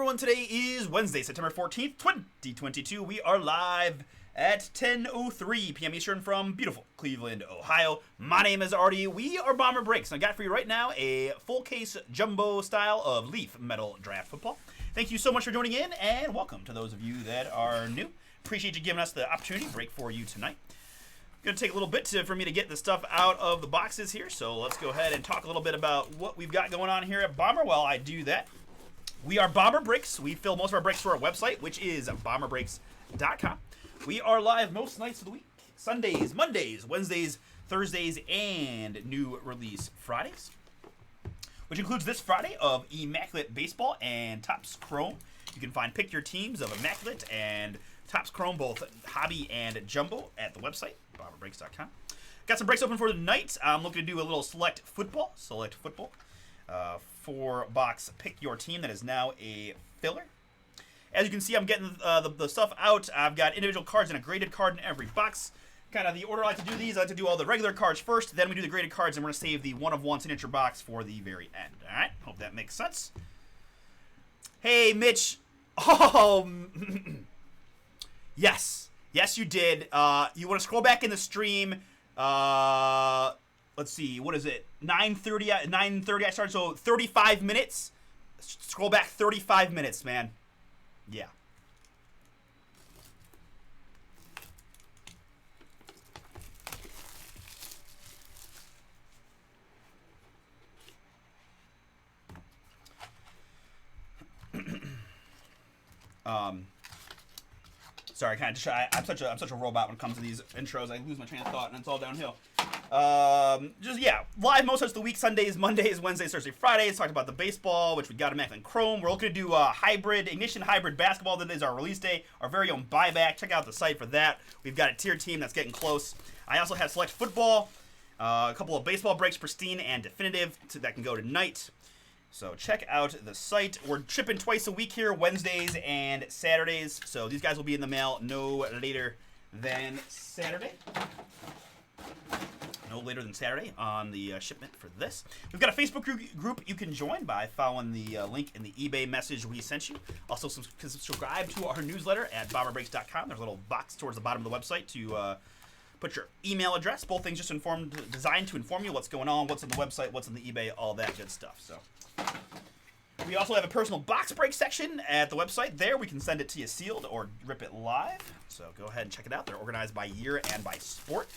everyone. Today is Wednesday, September 14th, 2022. We are live at 10:03 p.m. Eastern from beautiful Cleveland, Ohio. My name is Artie. We are Bomber Breaks, and I got for you right now a full case jumbo style of Leaf Metal Draft Football. Thank you so much for joining in, and welcome to those of you that are new. Appreciate you giving us the opportunity to break for you tonight. Going to take a little bit for me to get the stuff out of the boxes here, so let's go ahead and talk a little bit about what we've got going on here at Bomber. While I do that, we are Bomber Breaks. We fill most of our breaks through our website, which is bomberbreaks.com. We are live most nights of the week, Sundays, Mondays, Wednesdays, Thursdays, and new release Fridays, which includes this Friday of Immaculate Baseball and Topps Chrome. You can find pick your teams of Immaculate and Topps Chrome, both hobby and jumbo, at the website, bomberbreaks.com. Got some breaks open for the night. I'm looking to do a little select football. 4-box pick your team that is now a filler. As you can see, I'm getting the stuff out. I've got individual cards and a graded card in every box. Kind of the order I like to do these. I like to do all the regular cards first, then we do the graded cards, and we're going to save the one-of-one signature box for the very end. All right? Hope that makes sense. Hey, Mitch. Oh, yes. Yes, you did. You want to scroll back in the stream. Let's see. What is it? 9:30 I started, so 35 minutes. Scroll back 35 minutes, man. Yeah. Sorry, I'm such a robot when it comes to these intros. I lose my train of thought, and it's all downhill. Live most of the week, Sundays, Mondays, Wednesdays, Thursdays, Fridays. Talked about the baseball, which we got Immaculate Chrome. We're looking to do Ignition Hybrid Basketball. That is our release day, our very own buyback. Check out the site for that. We've got a tier team that's getting close. I also have select football, a couple of baseball breaks, pristine and definitive, that can go tonight. So check out the site. We're shipping twice a week here, Wednesdays and Saturdays. So these guys will be in the mail no later than Saturday. No later than Saturday on the shipment for this. We've got a Facebook group you can join by following the link in the eBay message we sent you. Also, subscribe to our newsletter at bomberbreaks.com. There's a little box towards the bottom of the website to put your email address. Both things just designed to inform you what's going on, what's on the website, what's on the eBay, all that good stuff. So we also have a personal box break section at the website. There we can send it to you sealed or rip it live. So go ahead and check it out. They're organized by year and by sport.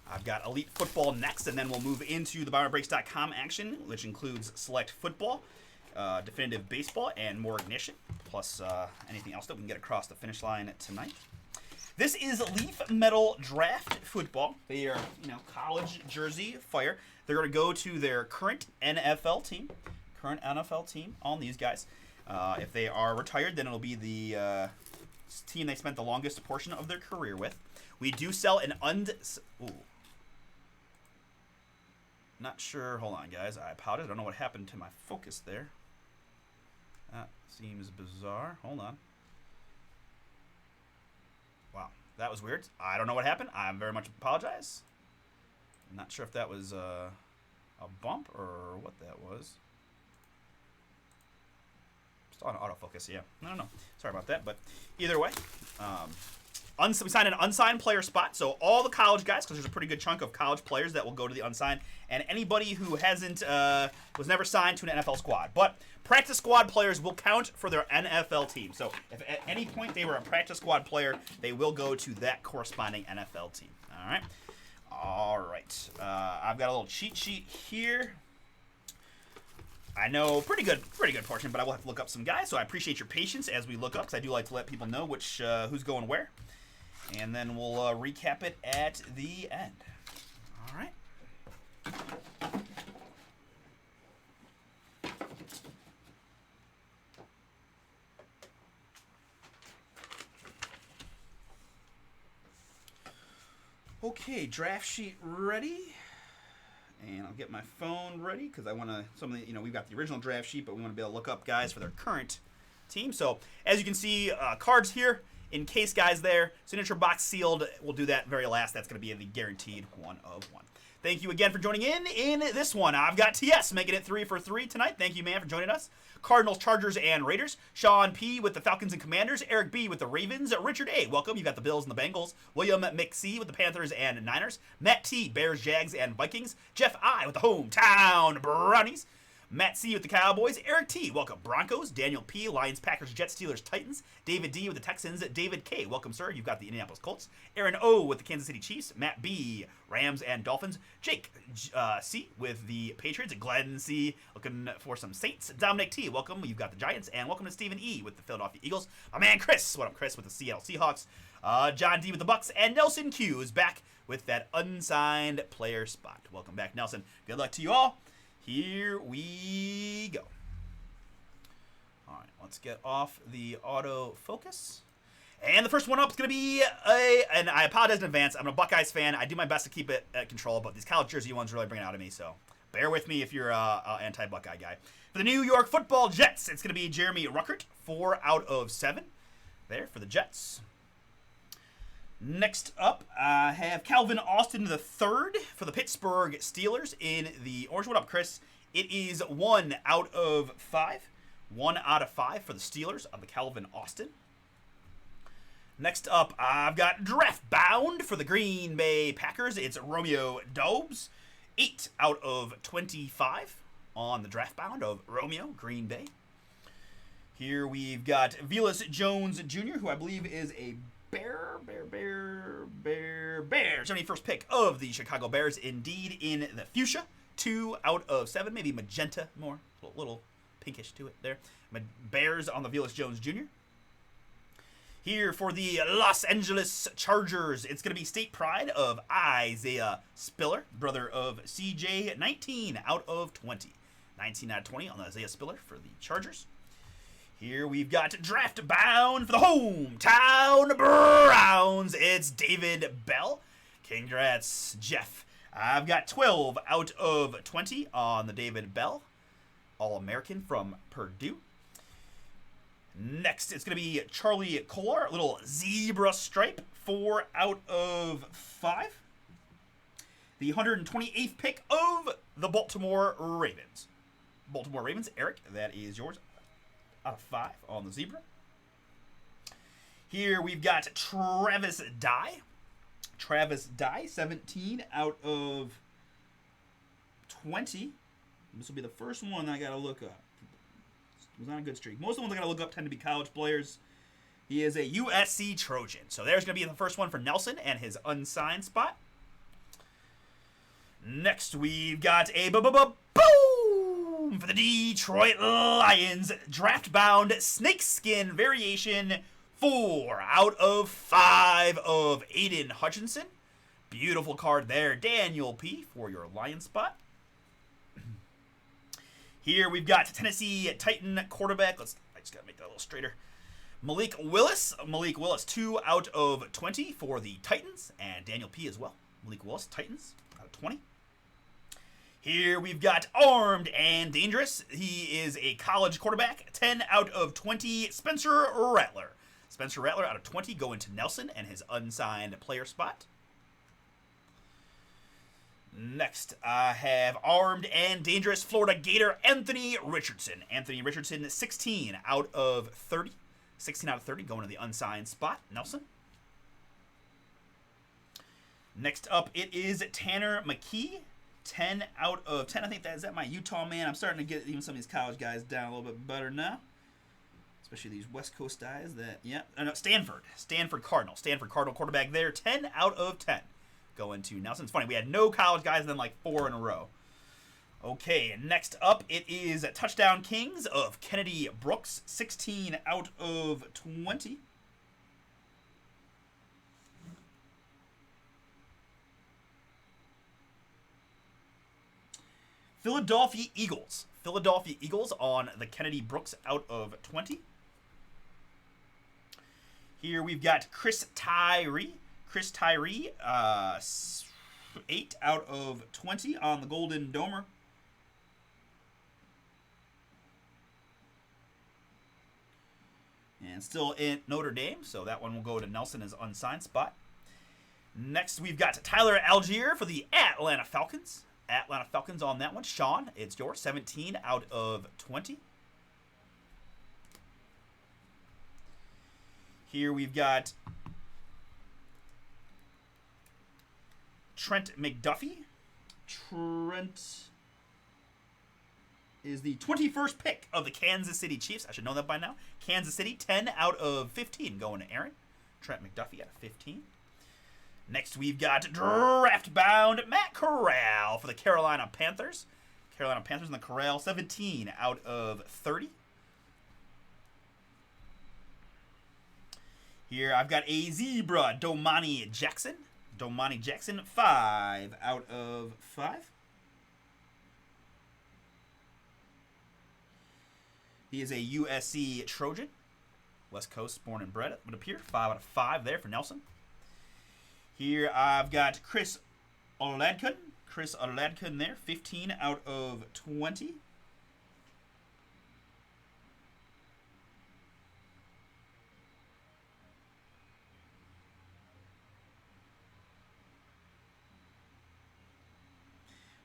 I've got Elite Football next, and then we'll move into the BomberBreaks.com action, which includes Select Football, Definitive Baseball, and more Ignition, plus anything else that we can get across the finish line tonight. This is Leaf Metal Draft Football. They are, college jersey fire. They're going to go to their current NFL team on these guys. If they are retired, then it'll be the team they spent the longest portion of their career with. We do sell an Not sure. Hold on, guys. I apologize. I don't know what happened to my focus there. That seems bizarre. Hold on. Wow, that was weird. I don't know what happened. I very much apologize. I'm not sure if that was a bump or what that was. Still on autofocus, yeah. I don't know. Sorry about that, but either way, we signed an unsigned player spot, so all the college guys, because there's a pretty good chunk of college players that will go to the unsigned, and anybody who was never signed to an NFL squad. But practice squad players will count for their NFL team. So if at any point they were a practice squad player, they will go to that corresponding NFL team. All right. I've got a little cheat sheet here. I know pretty good portion, but I will have to look up some guys, so I appreciate your patience as we look up, because I do like to let people know who's going where. And then we'll recap it at the end. All right. Okay, draft sheet ready. And I'll get my phone ready because I want to, we've got the original draft sheet, but we want to be able to look up guys for their current team. So as you can see, cards here, in case guys there, signature box sealed. We'll do that very last. That's going to be the guaranteed 1 of 1. Thank you again for joining in this one. I've got TS making it 3 for 3 tonight. Thank you, man, for joining us. Cardinals, Chargers, and Raiders. Sean P. with the Falcons and Commanders. Eric B. with the Ravens. Richard A. welcome. You got the Bills and the Bengals. William Mckee with the Panthers and Niners. Matt T. Bears, Jags, and Vikings. Jeff I. with the Hometown Brownies. Matt C. with the Cowboys. Eric T. welcome. Broncos. Daniel P. Lions, Packers, Jets, Steelers, Titans. David D. with the Texans. David K. welcome, sir. You've got the Indianapolis Colts. Aaron O. with the Kansas City Chiefs. Matt B. Rams and Dolphins. Jake C. with the Patriots. Glenn C. looking for some Saints. Dominic T. welcome. You've got the Giants. And welcome to Stephen E. with the Philadelphia Eagles. My man Chris. What up, Chris, with the Seattle Seahawks. John D. with the Bucks. And Nelson Q. is back with that unsigned player spot. Welcome back, Nelson. Good luck to you all. Here we go. All right, let's get off the autofocus. And the first one up is going to be and I apologize in advance. I'm a Buckeyes fan. I do my best to keep it at control, but these college jersey ones really bring it out of me, so bear with me if you're an anti-Buckeye guy. For the New York Football Jets, it's going to be Jeremy Ruckert, 4 out of 7 there for the Jets. Next up, I have Calvin Austin III for the Pittsburgh Steelers in the orange. What up, Chris? It is 1 out of 5. 1 out of 5 for the Steelers of the Calvin Austin. Next up, I've got Draft Bound for the Green Bay Packers. It's Romeo Doubs. 8 out of 25 on the Draft Bound of Romeo, Green Bay. Here we've got Velus Jones Jr., who I believe is a Bear. 71st pick of the Chicago Bears, indeed, in the fuchsia. 2 out of 7, maybe magenta more, a little pinkish to it there. Bears on the Velus Jones Jr. Here for the Los Angeles Chargers, it's going to be State Pride of Isaiah Spiller, brother of CJ, 19 out of 20. 19 out of 20 on Isaiah Spiller for the Chargers. Here we've got Draft Bound for the Hometown Browns. It's David Bell. Congrats, Jeff. I've got 12 out of 20 on the David Bell. All-American from Purdue. Next, it's going to be Charlie Kolar, little zebra stripe, 4 out of 5. The 128th pick of the Baltimore Ravens. Baltimore Ravens, Eric, that is yours. Out of 5 on the zebra. Here we've got Travis Dye. Travis Dye, 17 out of 20. This will be the first one I got to look up. It was on a good streak. Most of the ones I got to look up tend to be college players. He is a USC Trojan. So there's going to be the first one for Nelson and his unsigned spot. Next, we've got a boom for the Detroit Lions. Draft-bound snakeskin variation. 4 out of 5 of Aiden Hutchinson. Beautiful card there. Daniel P. for your Lions spot. Here we've got Tennessee Titan quarterback. I just got to make that a little straighter. Malik Willis. Malik Willis, 2 out of 20 for the Titans. And Daniel P. as well. Malik Willis, Titans, out of 20. Here we've got Armed and Dangerous. He is a college quarterback. 10 out of 20, Spencer Rattler. Spencer Rattler out of 20 going to Nelson and his unsigned player spot. Next, I have Armed and Dangerous Florida Gator Anthony Richardson. Anthony Richardson, 16 out of 30. 16 out of 30 going to the unsigned spot, Nelson. Next up, it is Tanner Mckee. 10 out of 10. I think is that my Utah man. I'm starting to get even some of these college guys down a little bit better now. Especially these West Coast guys that, no, Stanford Cardinal quarterback there. 10 out of 10 going to Nelson. It's funny, we had no college guys and then like 4 in a row. Okay, next up, it is Touchdown Kings of Kennedy Brooks. 16 out of 20. Philadelphia Eagles. Philadelphia Eagles on the Kennedy Brooks out of 20. Here we've got Chris Tyree. Chris Tyree, 8 out of 20 on the Golden Domer. And still in Notre Dame, so that one will go to Nelson as unsigned spot. Next, we've got Tyler Algier for the Atlanta Falcons. Atlanta Falcons on that one. Sean, it's yours. 17 out of 20. Here we've got Trent McDuffie. Trent is the 21st pick of the Kansas City Chiefs. I should know that by now. Kansas City, 10 out of 15 going to Aaron. Trent McDuffie at 15. Next, we've got draft-bound Matt Corral for the Carolina Panthers. Carolina Panthers in the Corral, 17 out of 30. Here, I've got a zebra, Domani Jackson. Domani Jackson, 5 out of 5. He is a USC Trojan. West Coast, born and bred, it would appear. 5 out of 5 there for Nelson. Here I've got Chris Oladkun. Chris Oladkun there, 15 out of 20.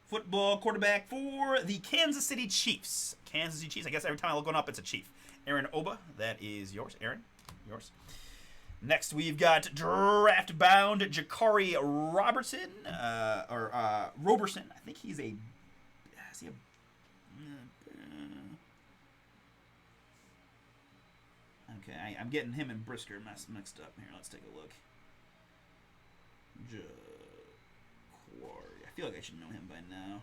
Football quarterback for the Kansas City Chiefs. Kansas City Chiefs. I guess every time I look one up, it's a Chief. Aaron Oba, that is yours. Aaron, yours. Next, we've got draft-bound Jakari Robertson, Robertson. I think he's a. Is he a? Okay, I'm getting him and Brisker mixed up here. Let's take a look. I feel like I should know him by now.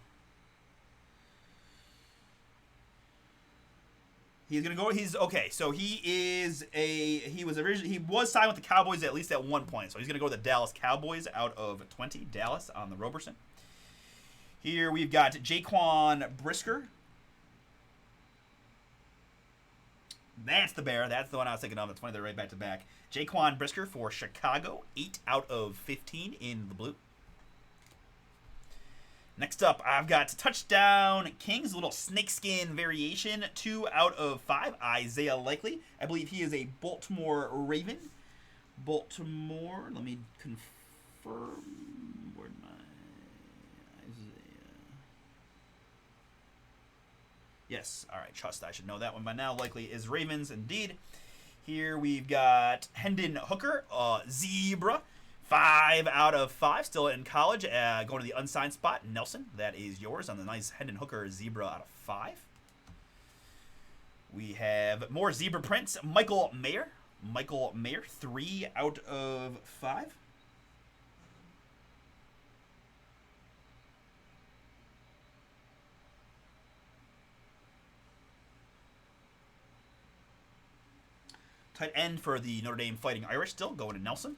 He's gonna go. He's okay. So he was signed with the Cowboys at least at one point. So he's gonna go to the Dallas Cowboys out of 20. Dallas on the Robertson. Here we've got Jaquan Brisker. That's the Bear. That's the one I was thinking of. That's funny. They're right back to back. Jaquan Brisker for Chicago. 8 out of 15 in the blue. Next up, I've got Touchdown Kings, a little snakeskin variation, 2 out of 5. Isaiah Likely. I believe he is a Baltimore Raven. Baltimore, let me confirm. Where'd my Isaiah? Yes, all right, trust. I should know that one by now. Likely is Ravens, indeed. Here we've got Hendon Hooker, Zebra. 5 out of 5, still in college. Going to the unsigned spot. Nelson, that is yours on the nice Hendon Hooker Zebra out of 5. We have more Zebra prints. Michael Mayer. Michael Mayer, 3 out of 5. Tight end for the Notre Dame Fighting Irish, still going to Nelson.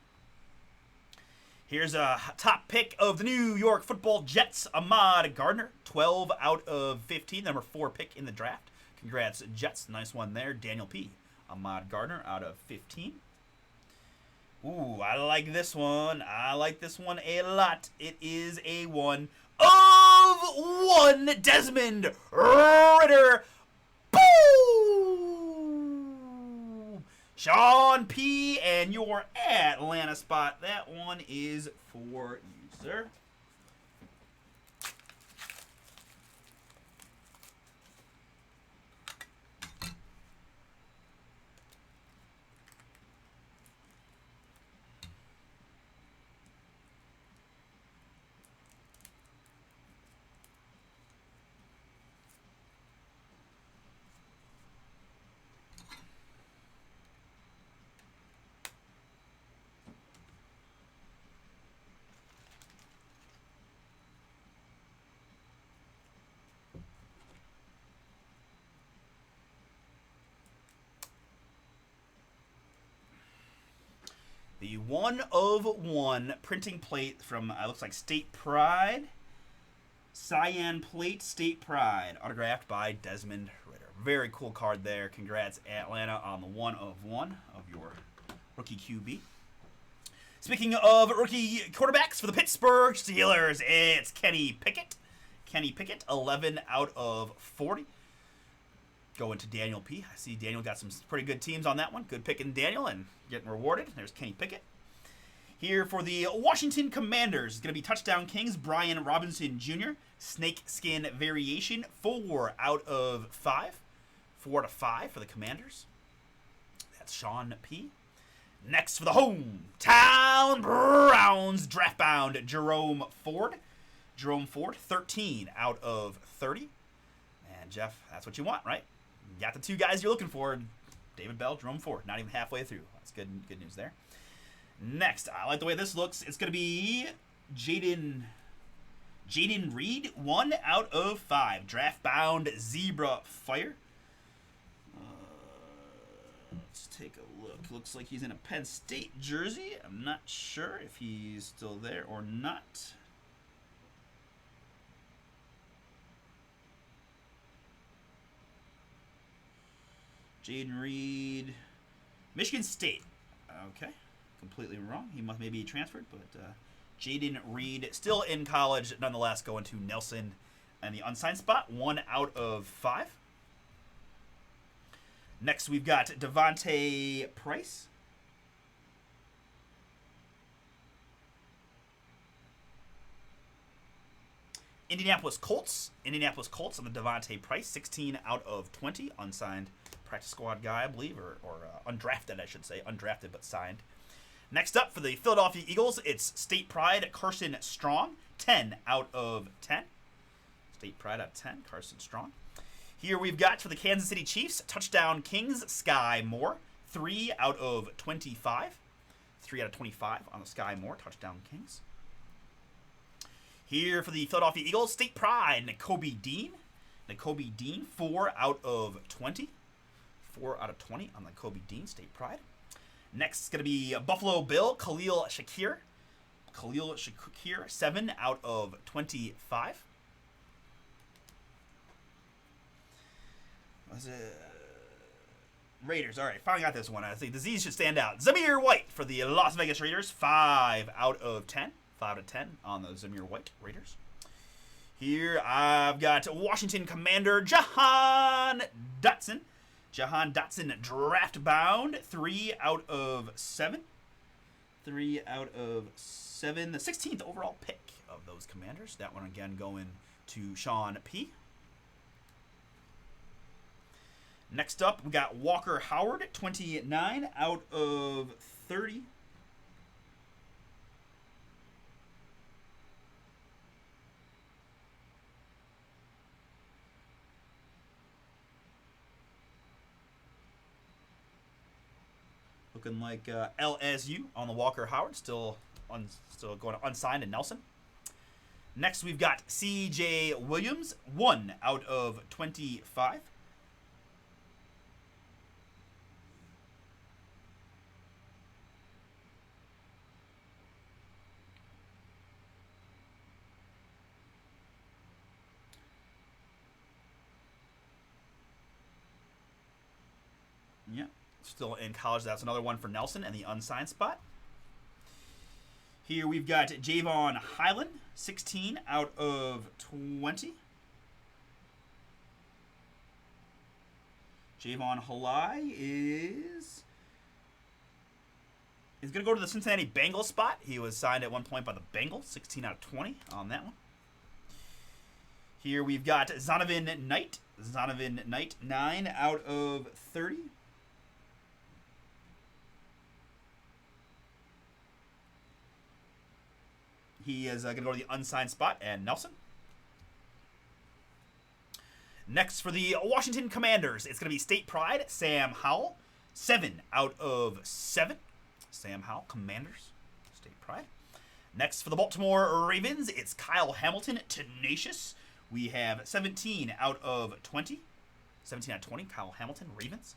Here's a top pick of the New York Football Jets, Ahmad Gardner, 12 out of 15, number 4 pick in the draft. Congrats, Jets. Nice one there. Daniel P. Ahmad Gardner out of 15. Ooh, I like this one. I like this one a lot. It is a 1 of 1 Desmond Ridder. Boom! Sean P. and your Atlanta spot. That one is for you, sir. The 1 of 1 printing plate from, looks like State Pride. Cyan Plate, State Pride. Autographed by Desmond Ridder. Very cool card there. Congrats, Atlanta, on the 1 of 1 of your rookie QB. Speaking of rookie quarterbacks for the Pittsburgh Steelers, it's Kenny Pickett. Kenny Pickett, 11 out of 40. Going to Daniel P. I see Daniel got some pretty good teams on that one. Good picking Daniel and getting rewarded. There's Kenny Pickett. Here for the Washington Commanders, it's going to be Touchdown Kings, Brian Robinson Jr. Snake Skin Variation, 4 out of 5. 4 out of 5 for the Commanders. That's Sean P. Next for the hometown Browns, draft-bound Jerome Ford. Jerome Ford, 13 out of 30. And Jeff, that's what you want, right? You got the two guys you're looking for. David Bell, Jerome Ford, not even halfway through. That's good news there. Next, I like the way this looks. It's going to be Jaden Reed, 1 out of 5. Draft-bound Zebra Fire. Let's take a look. Looks like he's in a Penn State jersey. I'm not sure if he's still there or not. Jaden Reed, Michigan State. Okay, completely wrong. He must maybe transferred, but Jaden Reed still in college, nonetheless, going to Nelson and the unsigned spot. 1 out of 5. Next, we've got Devontae Price. Indianapolis Colts on the Devontae Price, 16 out of 20, unsigned practice squad guy, I believe, or undrafted, I should say, undrafted but signed. Next up for the Philadelphia Eagles, it's State Pride Carson Strong, 10 out of 10. State Pride out of 10, Carson Strong. Here we've got for the Kansas City Chiefs, Touchdown Kings, Sky Moore, 3 out of 25. 3 out of 25 on the Sky Moore, Touchdown Kings. Here for the Philadelphia Eagles, State Pride, Nakobe Dean. 4 out of 20. 4 out of 20 on the Nakobe Dean, State Pride. Next is going to be Buffalo Bill, Khalil Shakir. 7 out of 25. Raiders. All right, finally got this one. I think disease should stand out. Zamir White for the Las Vegas Raiders. 5 out of 10. 5 out of 10 on the Zamir White Raiders. Here I've got Washington Commander Jahan Dotson. Jahan Dotson draft bound. 3 out of 7. 3 out of 7. The 16th overall pick of those Commanders. That one again going to Sean P. Next up, we got Walker Howard, 29 out of 30. Looking like LSU on the Walker Howard, still going unsigned in Nelson. Next, we've got C.J. Williams, 1 out of 25. Yeah, still in college. That's another one for Nelson and the unsigned spot. Here we've got Javon Highland, 16 out of 20. Javon Halai is going to go to the Cincinnati Bengals spot. He was signed at one point by the Bengals, 16 out of 20 on that one. Here we've got Zonovan Knight. 9 out of 30. He is going to go to the unsigned spot, and Nelson. Next for the Washington Commanders, it's going to be State Pride, Sam Howell. 7 out of 7. Sam Howell, Commanders, State Pride. Next for the Baltimore Ravens, it's Kyle Hamilton, Tenacious. We have 17 out of 20. 17 out of 20, Kyle Hamilton, Ravens.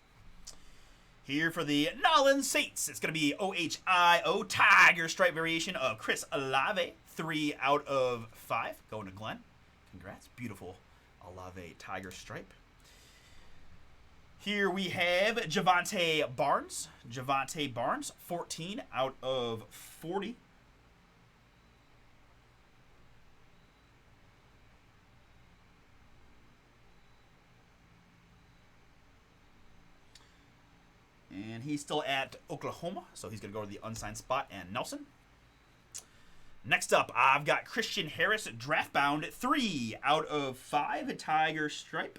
Here for the Nolan Saints, it's going to be OHIO, Tiger Stripe variation of Chris Olave. 3 out of 5, going to Glenn. Congrats, beautiful Olave Tiger Stripe. Here we have Javonte Barnes. Javonte Barnes, 14 out of 40. And he's still at Oklahoma, so he's going to go to the unsigned spot, and Nelson. Next up, I've got Christian Harris, draft bound, 3 out of 5, Tiger Stripe.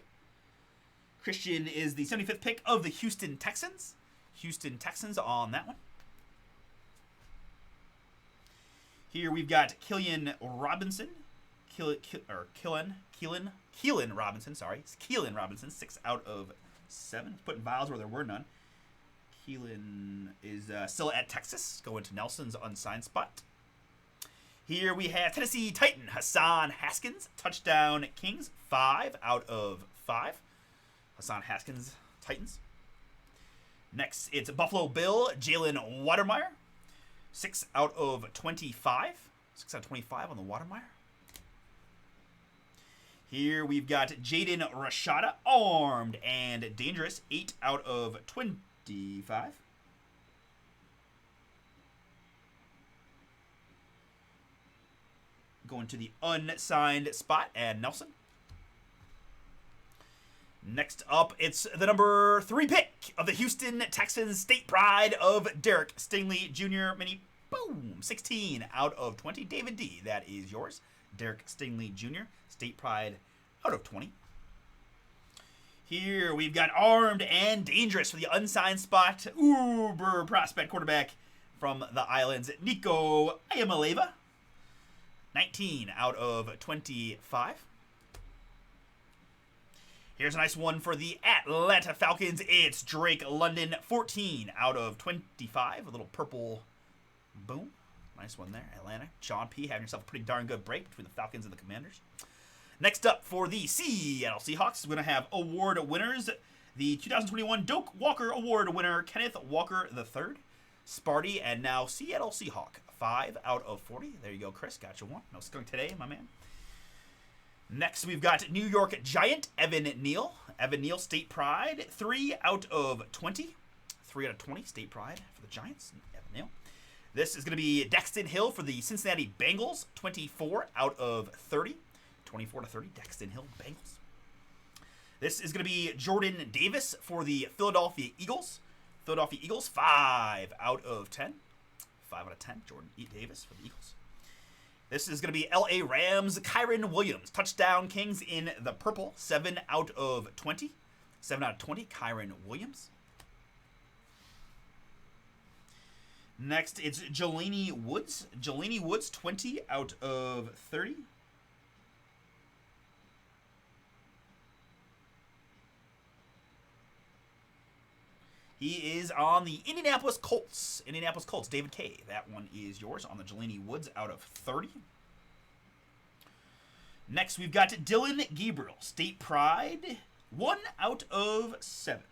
Christian is the 75th pick of the Houston Texans. Houston Texans on that one. Here we've got Killian Robinson. Keelan Robinson, sorry. It's Keelan Robinson, 6 out of 7. Putting vials where there were none. Keelan is still at Texas, going to Nelson's unsigned spot. Here we have Tennessee Titan Hassan Haskins, touchdown Kings, 5 out of 5. Hassan Haskins, Titans. Next, it's Buffalo Bill Jalen Watermeyer, 6 out of 25. 6 out of 25 on the Watermeyer. Here we've got Jaden Rashada, armed and dangerous, 8 out of 25. Going to the unsigned spot, and Nelson. Next up, it's the number 3 pick of the Houston Texans, state pride of Derek Stingley Jr. Mini, boom, 16 out of 20. David D, that is yours. Derek Stingley Jr., state pride out of 20. Here we've got armed and dangerous for the unsigned spot, uber prospect quarterback from the islands, Nico Iamaleava, 19 out of 25. Here's a nice one for the Atlanta Falcons. It's Drake London, 14 out of 25. A little purple boom. Nice one there, Atlanta. Sean P. having yourself a pretty darn good break between the Falcons and the Commanders. Next up for the Seattle Seahawks, we're going to have award winners. The 2021 Doak Walker Award winner, Kenneth Walker III. Sparty, and now Seattle Seahawk, 5 out of 40. There you go, Chris. Got you one. No skunk today, my man. Next, we've got New York Giant, Evan Neal. Evan Neal, state pride, 3 out of 20. 3 out of 20, state pride for the Giants, Evan Neal. This is going to be Dexton Hill for the Cincinnati Bengals, 24 out of 30. 24 to 30, Dexton Hill, Bengals. This is going to be Jordan Davis for the Philadelphia Eagles. Philadelphia Eagles, 5 out of 10. 5 out of 10, Jordan Davis for the Eagles. This is going to be LA Rams, Kyron Williams. Touchdown Kings in the purple, 7 out of 20. 7 out of 20, Kyron Williams. Next, it's Jelani Woods. Jelani Woods, 20 out of 30. He is on the Indianapolis Colts. Indianapolis Colts, David K. That one is yours on the Jelani Woods out of 30. Next, we've got Dylan Gabriel, state pride, 1 out of 7.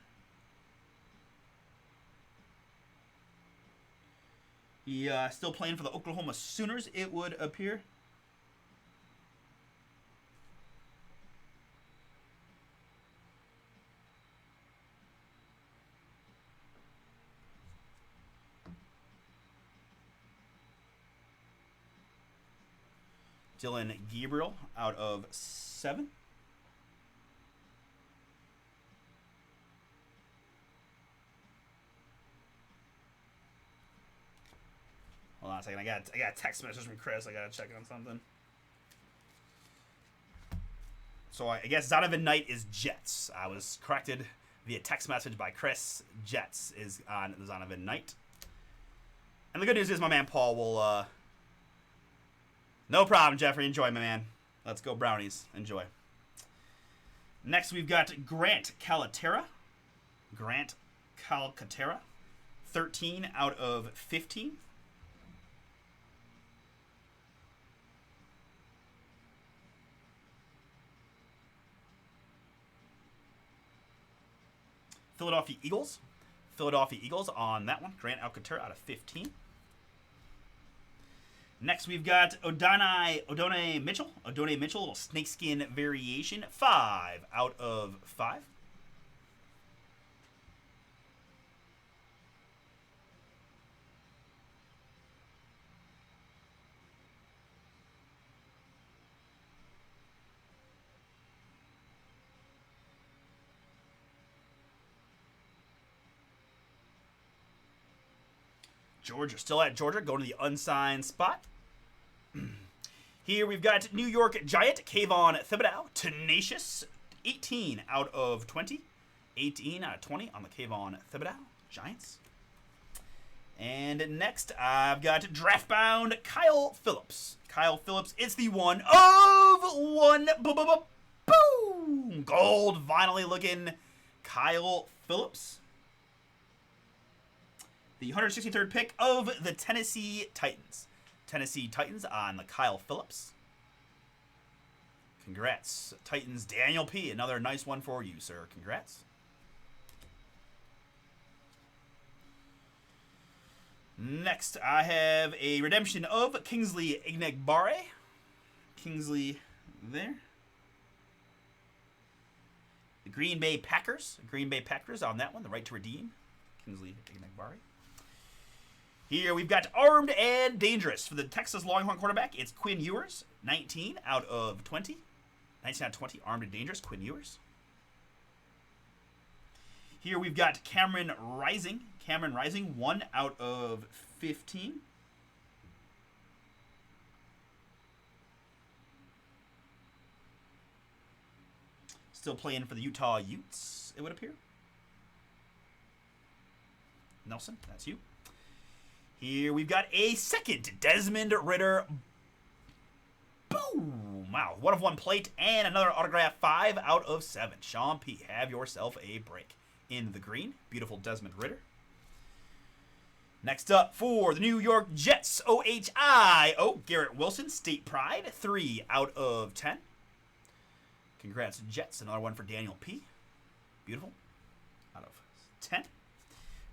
He still playing for the Oklahoma Sooners, it would appear. Dylan Gabriel out of 7. Hold on a second. I got a text message from Chris. I gotta check on something. So I guess Zonovan Knight is Jets. I was corrected via text message by Chris. Jets is on the Zonovan Knight. And the good news is my man Paul will no problem, Jeffrey. Enjoy, my man. Let's go Brownies. Enjoy. Next, we've got Grant Calcaterra. Grant Calcaterra, 13 out of 15. Philadelphia Eagles. Philadelphia Eagles on that one. Grant Calcaterra out of 15. Next, we've got Odone Mitchell. Odone Mitchell, a little snakeskin variation. 5 out of 5. Georgia, still at Georgia, going to the unsigned spot. Here we've got New York Giant, Kayvon Thibodeau, tenacious, 18 out of 20. 18 out of 20 on the Kayvon Thibodeau, Giants. And next, I've got draft-bound Kyle Phillips. Kyle Phillips, it's the 1 of 1. Boom! Gold, vinylly looking Kyle Phillips. The 163rd pick of the Tennessee Titans. Tennessee Titans on the Kyle Phillips. Congrats, Titans. Daniel P., another nice one for you, sir. Congrats. Next, I have a redemption of Kingsley Ignegbare. Kingsley there. The Green Bay Packers. Green Bay Packers on that one. The right to redeem. Kingsley Ignegbare. Here we've got Armed and Dangerous for the Texas Longhorn quarterback. It's Quinn Ewers. 19 out of 20. 19 out of 20. Armed and Dangerous. Quinn Ewers. Here we've got Cameron Rising. Cameron Rising, 1 out of 15. Still playing for the Utah Utes, it would appear. Nelson, that's you. Here we've got a second Desmond Ridder. Boom! Wow, 1 of 1 plate and another autograph, 5 out of 7. Sean P., have yourself a break. In the green, beautiful Desmond Ridder. Next up for the New York Jets, OHIO, Garrett Wilson, State Pride, 3 out of 10. Congrats, Jets. Another one for Daniel P. Beautiful. Out of 10.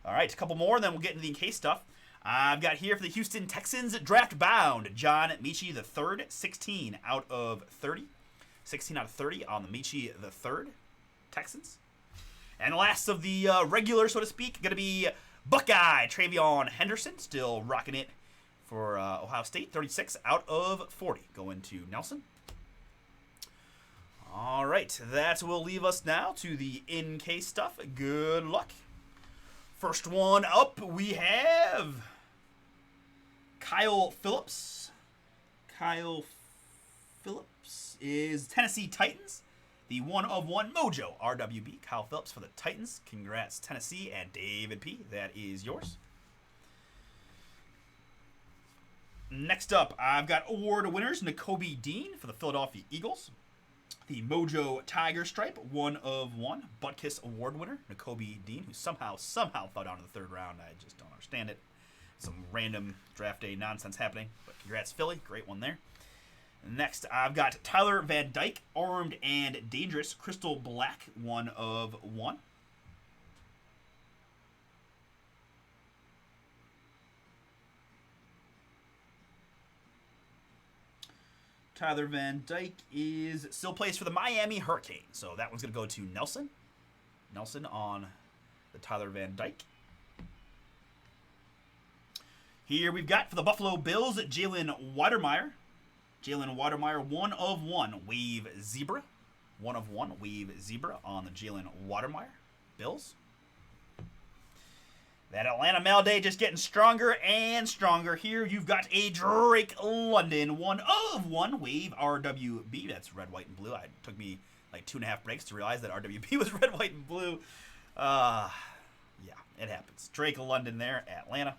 All right, a couple more, and then we'll get into the encase stuff. I've got here for the Houston Texans, draft bound, John Mckee III, 16 out of 30. 16 out of 30 on the Mckee III, Texans. And the last of the regular, so to speak, going to be Buckeye Travion Henderson, still rocking it for Ohio State, 36 out of 40, going to Nelson. All right, that will leave us now to the in-case stuff. Good luck. First one up, we have Kyle Phillips. Kyle Phillips is Tennessee Titans. The 1 of 1 Mojo RWB. Kyle Phillips for the Titans. Congrats, Tennessee, and David P. That is yours. Next up, I've got award winners. Nakobe Dean for the Philadelphia Eagles. The Mojo Tiger Stripe, 1 of 1. Butkus Award winner, Nakobe Dean, who somehow fell down in the 3rd round. I just don't understand it. Some random draft day nonsense happening. But congrats, Philly. Great one there. Next, I've got Tyler Van Dyke, Armed and Dangerous, Crystal Black, 1 of 1. Tyler Van Dyke is still plays for the Miami Hurricanes, so that one's going to go to Nelson. Nelson on the Tyler Van Dyke. Here we've got for the Buffalo Bills, Jalen Watermeyer. Jalen Watermeyer, 1 of 1, Wave Zebra. 1 of 1, Wave Zebra on the Jalen Watermeyer Bills. That Atlanta Mail Day just getting stronger and stronger. Here you've got a Drake London, 1 of 1, Wave RWB. That's red, white, and blue. It took me like 2.5 breaks to realize that RWB was red, white, and blue. Yeah, it happens. Drake London there, Atlanta.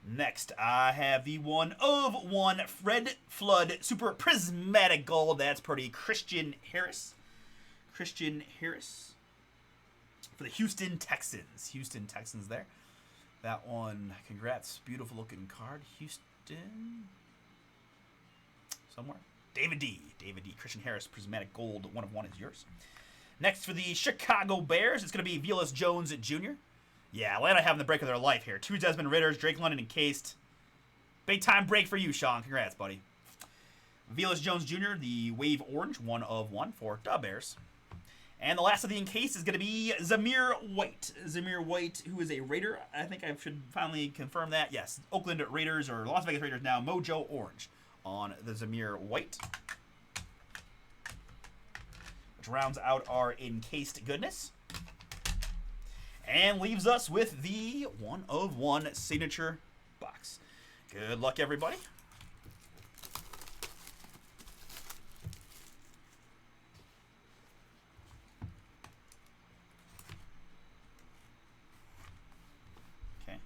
Next, I have the 1 of 1 Red Flood Super Prismatic Gold. That's pretty. Christian Harris. Christian Harris for the Houston Texans. Houston Texans there. That one, congrats. Beautiful looking card. Houston. Somewhere. David D. David D. Christian Harris Prismatic Gold. 1 of 1 is yours. Next for the Chicago Bears, it's going to be Velus Jones Jr. Yeah, Atlanta having the break of their life here. 2 Desmond Ridders, Drake London encased. Big time break for you, Sean. Congrats, buddy. Velus Jones Jr., the Wave Orange, 1 of 1 for the Bears. And the last of the encased is going to be Zamir White. Zamir White, who is a Raider. I think I should finally confirm that. Yes, Oakland Raiders, or Las Vegas Raiders now, Mojo Orange on the Zamir White. Which rounds out our encased goodness. And leaves us with the 1/1 signature box. Good luck, everybody. Okay.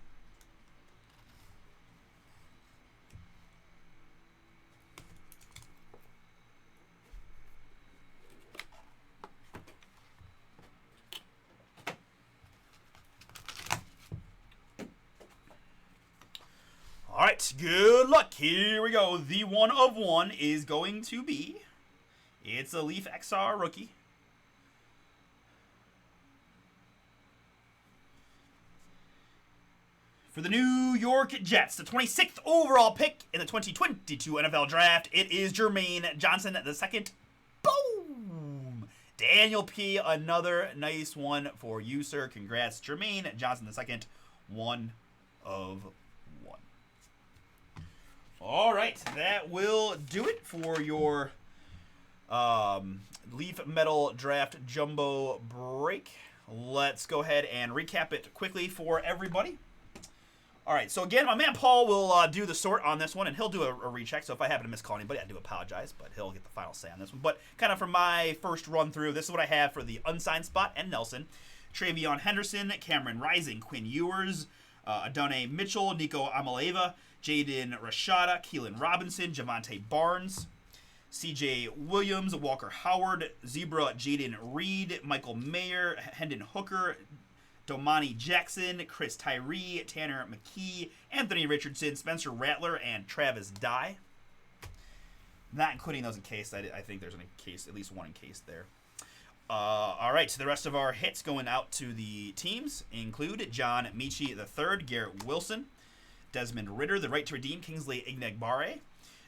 All right, good luck. Here we go. The 1/1 is going to be, it's a Leaf XR rookie. For the New York Jets, the 26th overall pick in the 2022 NFL Draft, it is Jermaine Johnson II. Boom! Daniel P., another nice one for you, sir. Congrats, Jermaine Johnson II, 1/1. All right, that will do it for your Leaf Metal Draft Jumbo break. Let's go ahead and recap it quickly for everybody. All right, so again, my man Paul will do the sort on this one, and he'll do a recheck. So if I happen to miscall anybody, I do apologize, but he'll get the final say on this one. But kind of for my first run through, this is what I have for the unsigned spot and Nelson. Travion Henderson, Cameron Rising, Quinn Ewers, Adonai Mitchell, Nico Amaleva, Jaden Rashada, Keelan Robinson, Javonte Barnes, CJ Williams, Walker Howard, Zebra Jaden Reed, Michael Mayer, Hendon Hooker, Domani Jackson, Chris Tyree, Tanner Mckee, Anthony Richardson, Spencer Rattler, and Travis Dye. Not including those encased. I think there's at least one encased there. All right, so the rest of our hits going out to the teams include John Mechie III, Garrett Wilson, Desmond Ritter, the right to redeem, Kingsley Ignegbare,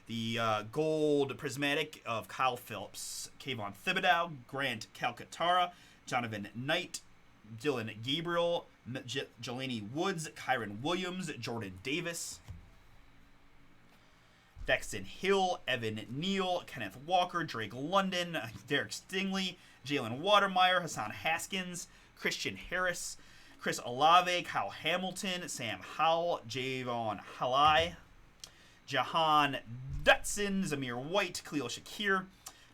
the gold prismatic of Kyle Phillips, Kayvon Thibodeau, Grant Calcaterra, Jonathan Knight, Dylan Gabriel, Jelani Woods, Kyron Williams, Jordan Davis, Dexton Hill, Evan Neal, Kenneth Walker, Drake London, Derek Stingley, Jalen Watermeyer, Hassan Haskins, Christian Harris, Chris Olave, Kyle Hamilton, Sam Howell, Javon Halai, Jahan Dutson, Zamir White, Khalil Shakir,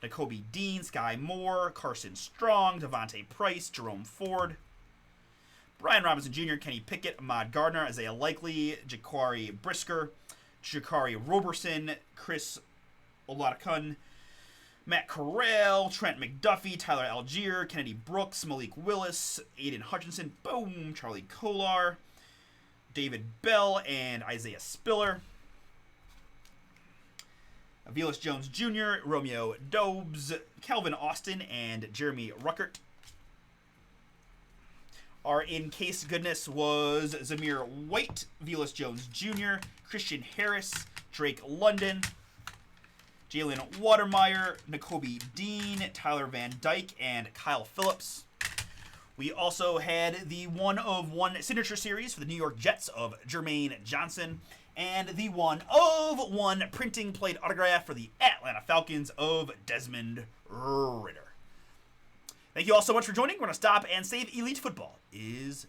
Nakobe Dean, Sky Moore, Carson Strong, Devontae Price, Jerome Ford, Brian Robinson Jr., Kenny Pickett, Ahmad Gardner, Isaiah Likely, Jakari Brisker, Jakari Robertson, Chris Oladokun, Matt Corral, Trent McDuffie, Tyler Algier, Kennedy Brooks, Malik Willis, Aiden Hutchinson, boom, Charlie Kolar, David Bell, and Isaiah Spiller. Velus Jones Jr., Romeo Dobbs, Calvin Austin, and Jeremy Ruckert. Our in-case goodness was Zamir White, Velus Jones Jr., Christian Harris, Drake London, Jalen Watermeyer, Nakobe Dean, Tyler Van Dyke, and Kyle Phillips. We also had the 1/1 signature series for the New York Jets of Jermaine Johnson, and the 1/1 printing plate autograph for the Atlanta Falcons of Desmond Ritter. Thank you all so much for joining. We're going to stop and save. Elite Football is